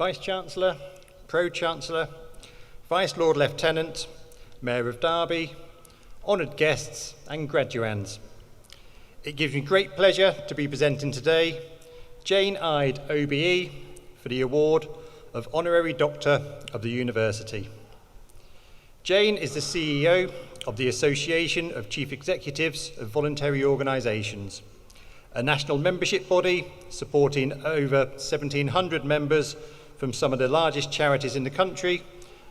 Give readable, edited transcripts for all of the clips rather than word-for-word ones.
Vice-Chancellor, Pro-Chancellor, Vice Lord Lieutenant, Mayor of Derby, honoured guests and graduands. It gives me great pleasure to be presenting today Jane Ide, OBE, for the award of Honorary Doctor of the University. Jane is the CEO of the Association of Chief Executives of Voluntary Organisations, a national membership body supporting over 1,700 members from some of the largest charities in the country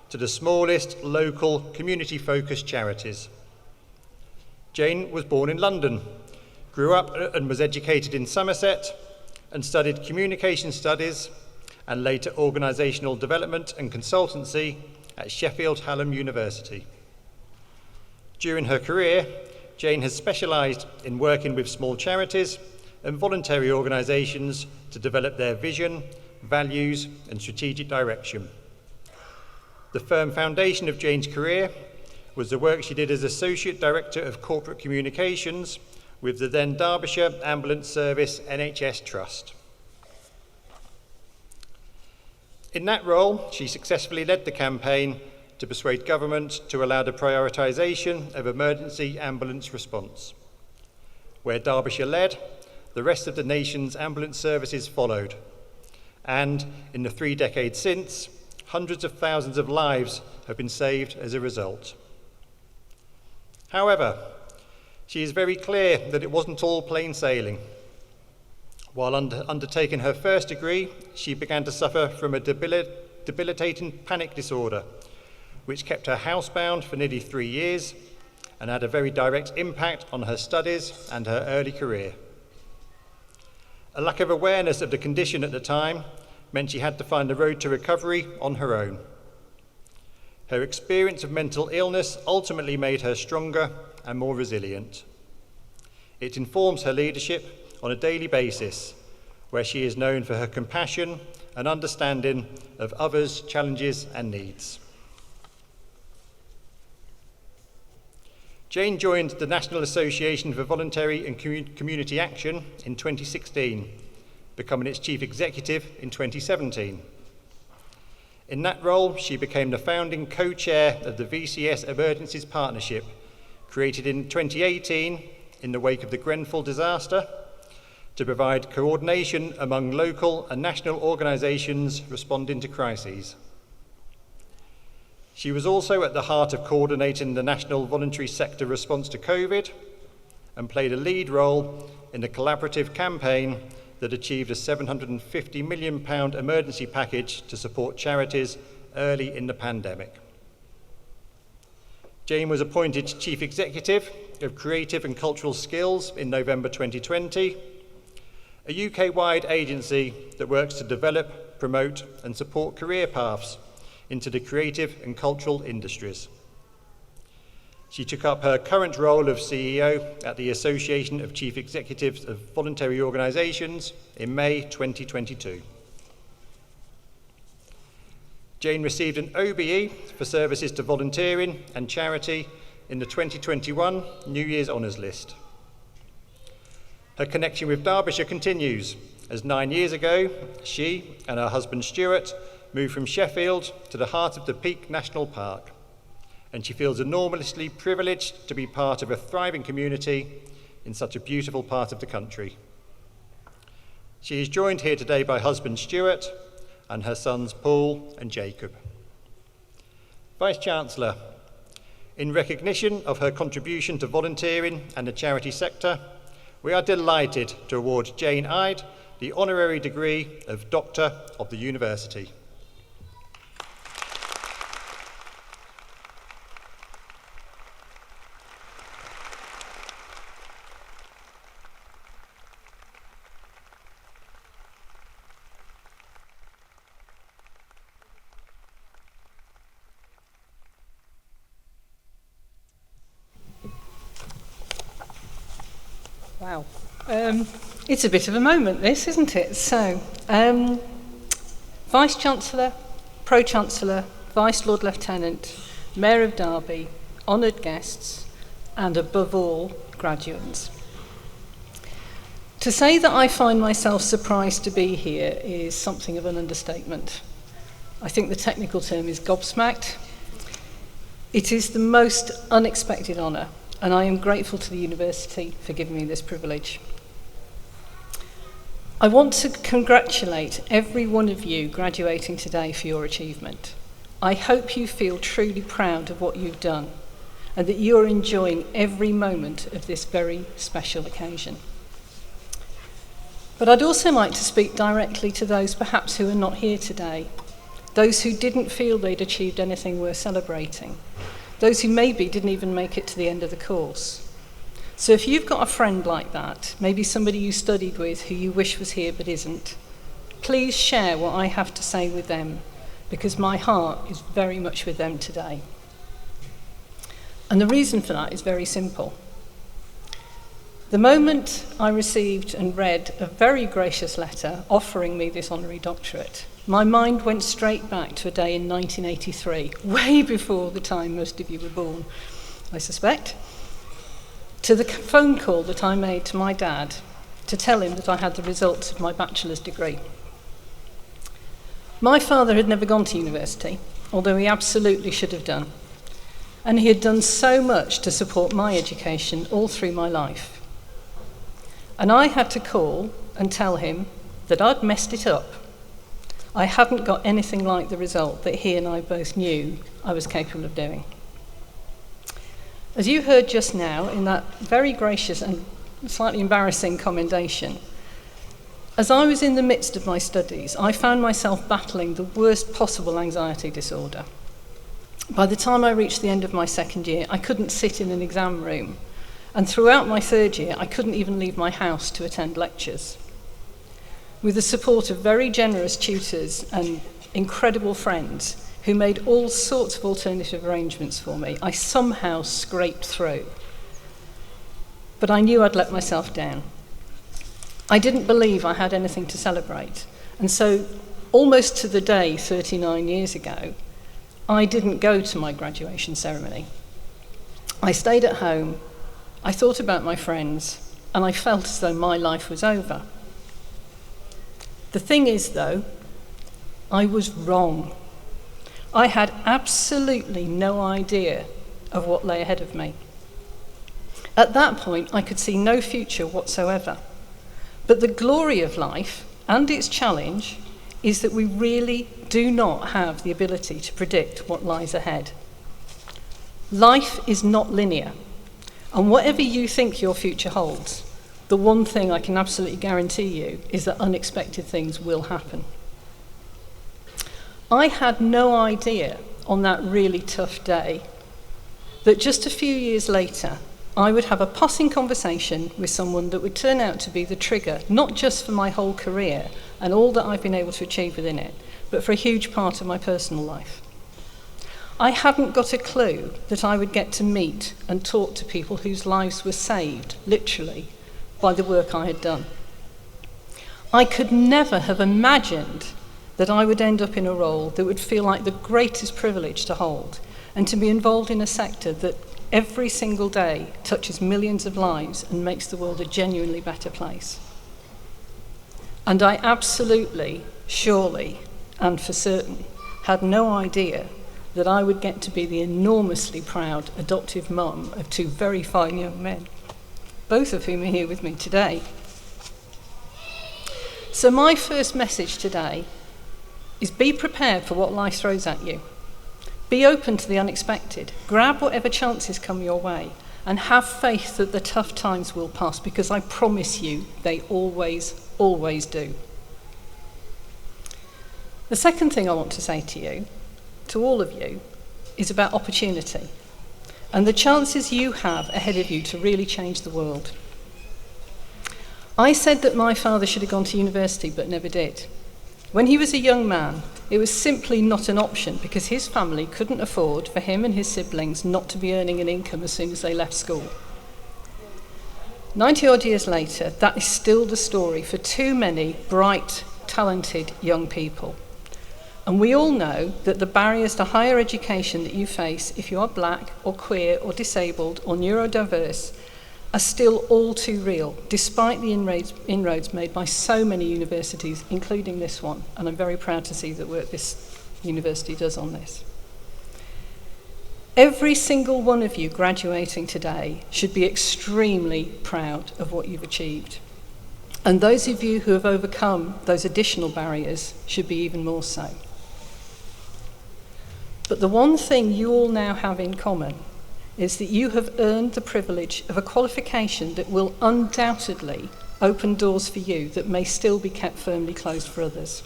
to the smallest local community-focused charities. Jane was born in London, grew up and was educated in Somerset, and studied communication studies and later organisational development and consultancy at Sheffield Hallam University. During her career, Jane has specialised in working with small charities and voluntary organisations to develop their vision, values and strategic direction. The firm foundation of Jane's career was the work she did as Associate Director of Corporate Communications with the then Derbyshire Ambulance Service NHS Trust. In that role, she successfully led the campaign to persuade government to allow the prioritisation of emergency ambulance response. Where Derbyshire led, the rest of the nation's ambulance services followed. And in the 3 decades since, hundreds of thousands of lives have been saved as a result. However, she is very clear that it wasn't all plain sailing. While undertaking her first degree, she began to suffer from a debilitating panic disorder, which kept her housebound for nearly 3 years and had a very direct impact on her studies and her early career. A lack of awareness of the condition at the time meant she had to find the road to recovery on her own. Her experience of mental illness ultimately made her stronger and more resilient. It informs her leadership on a daily basis, where she is known for her compassion and understanding of others' challenges and needs. Jane joined the National Association for Voluntary and Community Action in 2016, becoming its chief executive in 2017. In that role, she became the founding co-chair of the VCS Emergencies Partnership, created in 2018 in the wake of the Grenfell disaster, to provide coordination among local and national organisations responding to crises. She was also at the heart of coordinating the national voluntary sector response to COVID and played a lead role in the collaborative campaign that achieved a £750 million emergency package to support charities early in the pandemic. Jane was appointed Chief Executive of Creative and Cultural Skills in November 2020, a UK-wide agency that works to develop, promote and support career paths into the creative and cultural industries. She took up her current role of CEO at the Association of Chief Executives of Voluntary Organisations in May 2022. Jane received an OBE for services to volunteering and charity in the 2021 New Year's Honours List. Her connection with Derbyshire continues, as 9 years ago, she and her husband Stuart moved from Sheffield to the heart of the Peak National Park, and she feels enormously privileged to be part of a thriving community in such a beautiful part of the country. She is joined here today by husband Stuart and her sons Paul and Jacob. Vice-Chancellor, in recognition of her contribution to volunteering and the charity sector, we are delighted to award Jane Ide the honorary degree of Doctor of the University. Wow. It's a bit of a moment, this, isn't it? So, Vice-Chancellor, Pro-Chancellor, Vice Lord Lieutenant, Mayor of Derby, honoured guests, and above all, graduates. To say that I find myself surprised to be here is something of an understatement. I think the technical term is gobsmacked. It is the most unexpected honour, and I am grateful to the university for giving me this privilege. I want to congratulate every one of you graduating today for your achievement. I hope you feel truly proud of what you've done and that you are enjoying every moment of this very special occasion. But I'd also like to speak directly to those perhaps who are not here today, those who didn't feel they'd achieved anything worth celebrating, those who maybe didn't even make it to the end of the course. So if you've got a friend like that, maybe somebody you studied with who you wish was here but isn't, please share what I have to say with them, because my heart is very much with them today. And the reason for that is very simple. The moment I received and read a very gracious letter offering me this honorary doctorate, my mind went straight back to a day in 1983, way before the time most of you were born, I suspect, to the phone call that I made to my dad to tell him that I had the results of my bachelor's degree. My father had never gone to university, although he absolutely should have done, and he had done so much to support my education all through my life. And I had to call and tell him that I'd messed it up. I hadn't got anything like the result that he and I both knew I was capable of doing. As you heard just now in that very gracious and slightly embarrassing commendation, as I was in the midst of my studies, I found myself battling the worst possible anxiety disorder. By the time I reached the end of my second year, I couldn't sit in an exam room. And throughout my third year, I couldn't even leave my house to attend lectures. With the support of very generous tutors and incredible friends who made all sorts of alternative arrangements for me, I somehow scraped through. But I knew I'd let myself down. I didn't believe I had anything to celebrate. And so, almost to the day 39 years ago, I didn't go to my graduation ceremony. I stayed at home, I thought about my friends, and I felt as though my life was over. The thing is, though, I was wrong. I had absolutely no idea of what lay ahead of me. At that point, I could see no future whatsoever. But the glory of life and its challenge is that we really do not have the ability to predict what lies ahead. Life is not linear, and whatever you think your future holds, the one thing I can absolutely guarantee you is that unexpected things will happen. I had no idea on that really tough day that just a few years later, I would have a passing conversation with someone that would turn out to be the trigger, not just for my whole career and all that I've been able to achieve within it, but for a huge part of my personal life. I hadn't got a clue that I would get to meet and talk to people whose lives were saved, literally, by the work I had done. I could never have imagined that I would end up in a role that would feel like the greatest privilege to hold and to be involved in a sector that every single day touches millions of lives and makes the world a genuinely better place. And I absolutely, surely, and for certain, had no idea that I would get to be the enormously proud adoptive mum of two very fine young men, both of whom are here with me today. So my first message today is be prepared for what life throws at you. Be open to the unexpected. Grab whatever chances come your way and have faith that the tough times will pass, because I promise you they always, always do. The second thing I want to say to you, to all of you, is about opportunity and the chances you have ahead of you to really change the world. I said that my father should have gone to university but never did. When he was a young man, it was simply not an option because his family couldn't afford for him and his siblings not to be earning an income as soon as they left school. 90-odd years later, that is still the story for too many bright, talented young people. And we all know that the barriers to higher education that you face if you are black or queer or disabled or neurodiverse are still all too real, despite the inroads made by so many universities, including this one. And I'm very proud to see that we're at this University does on this. Every single one of you graduating today should be extremely proud of what you've achieved. And those of you who have overcome those additional barriers should be even more so. But the one thing you all now have in common is that you have earned the privilege of a qualification that will undoubtedly open doors for you that may still be kept firmly closed for others.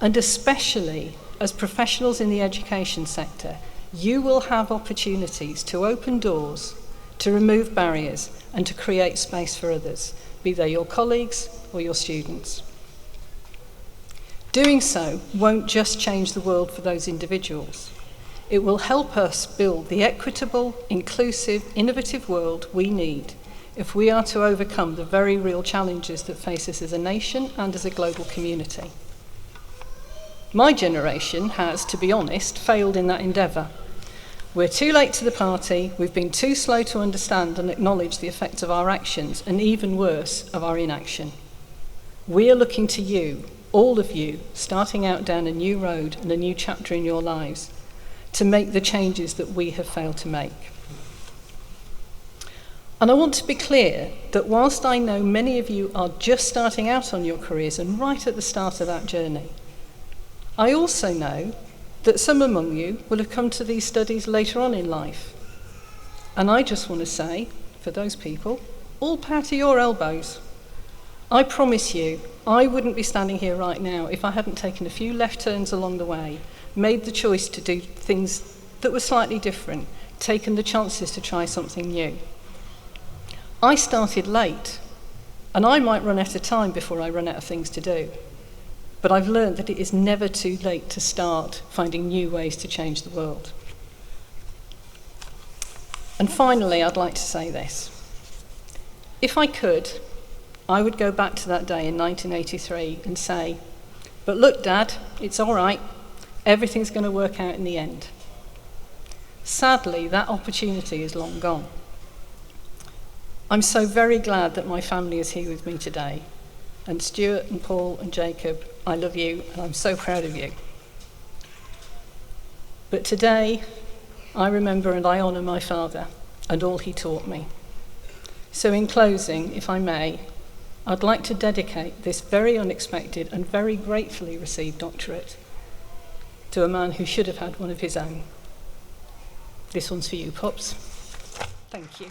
And especially as professionals in the education sector, you will have opportunities to open doors, to remove barriers, and to create space for others, be they your colleagues or your students. Doing so won't just change the world for those individuals. It will help us build the equitable, inclusive, innovative world we need if we are to overcome the very real challenges that face us as a nation and as a global community. My generation has, to be honest, failed in that endeavour. We're too late to the party, we've been too slow to understand and acknowledge the effects of our actions, and even worse, of our inaction. We are looking to you, all of you, starting out down a new road and a new chapter in your lives, to make the changes that we have failed to make. And I want to be clear that whilst I know many of you are just starting out on your careers and right at the start of that journey, I also know that some among you will have come to these studies later on in life. And I just want to say, for those people, all power to your elbows. I promise you, I wouldn't be standing here right now if I hadn't taken a few left turns along the way, made the choice to do things that were slightly different, taken the chances to try something new. I started late, and I might run out of time before I run out of things to do. But I've learned that it is never too late to start finding new ways to change the world. And finally, I'd like to say this. If I could, I would go back to that day in 1983 and say, but look, Dad, it's all right. Everything's going to work out in the end. Sadly, that opportunity is long gone. I'm so very glad that my family is here with me today. And Stuart and Paul and Jacob, I love you and I'm so proud of you. But today, I remember and I honour my father and all he taught me. So in closing, if I may, I'd like to dedicate this very unexpected and very gratefully received doctorate to a man who should have had one of his own. This one's for you, Pops. Thank you.